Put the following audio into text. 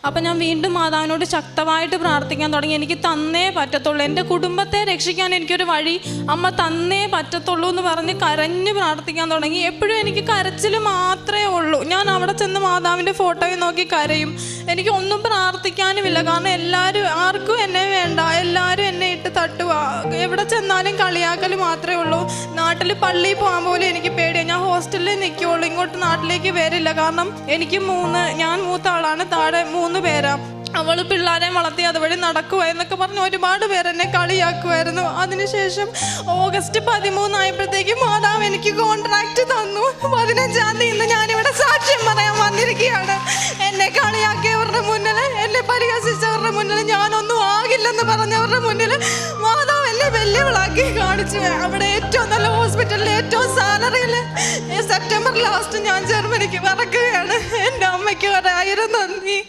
അപ്പം ഞാൻ വീണ്ടും മാതാവിനോട് ശക്തമായിട്ട് പ്രാർത്ഥിക്കാൻ തുടങ്ങി. എനിക്ക് തന്നേ പറ്റത്തുള്ളൂ, എൻ്റെ കുടുംബത്തെ രക്ഷിക്കാൻ എനിക്കൊരു വഴി അമ്മ തന്നേ പറ്റത്തുള്ളൂ എന്ന് പറഞ്ഞ് കരഞ്ഞ് പ്രാർത്ഥിക്കാൻ തുടങ്ങി. എപ്പോഴും എനിക്ക് കരച്ചിൽ മാത്രമേ ഉള്ളൂ. ഞാൻ അവിടെ ചെന്ന് മാതാവിൻ്റെ ഫോട്ടോയിൽ നോക്കി കരയും. എനിക്ക് ഒന്നും പ്രാർത്ഥിക്കാനുമില്ല. കാരണം എല്ലാവരും, ആർക്കും എന്നെ വേണ്ട, എല്ലാവരും എന്നെ ഇട്ട് തട്ടുക, എവിടെ ചെന്നാലും കളിയാക്കൽ മാത്രമേ ഉള്ളൂ. നാട്ടിൽ പള്ളിയിൽ പോകാൻ പോലും എനിക്ക് പേടിയാണ്. ഞാൻ ഹോസ്റ്റലിൽ നിൽക്കുകയുള്ളൂ, ഇങ്ങോട്ട് നാട്ടിലേക്ക് വരില്ല. കാരണം എനിക്ക് ഞാൻ മൂത്ത ആളാണ്, താഴെ 3 പേരാ. അവൾ പിള്ളേരെ വളർത്തി അതുവഴി നടക്കുക എന്നൊക്കെ പറഞ്ഞ് ഒരുപാട് പേരെന്നെ കളിയാക്കുമായിരുന്നു. അതിനുശേഷം ഓഗസ്റ്റ് 13 ആയപ്പോഴത്തേക്കും മാതാവ് എനിക്ക് കോൺട്രാക്റ്റ് തന്നു. 15-ാം തീയതി ഇന്ന് ഞാനിവിടെ സാക്ഷ്യം പറയാൻ വന്നിരിക്കുകയാണ്. എന്നെ കളിയാക്കിയവരുടെ മുന്നിൽ, എന്നെ പരിഹസിച്ചവരുടെ മുന്നിൽ, ഞാനൊന്നും ആകില്ലെന്ന് പറഞ്ഞവരുടെ മുന്നിൽ മാതാവ് എന്നെ വെല്ലുവിളാക്കി കാണിച്ചു. അവിടെ ഏറ്റവും നല്ല ഹോസ്പിറ്റലിൽ ഏറ്റവും സാലറിയിൽ സെപ്റ്റംബർ ലാസ്റ്റ് ഞാൻ ജർമ്മനിക്ക് പറക്കുകയാണ്. എൻ്റെ അമ്മയ്ക്ക് 1000 നന്ദി.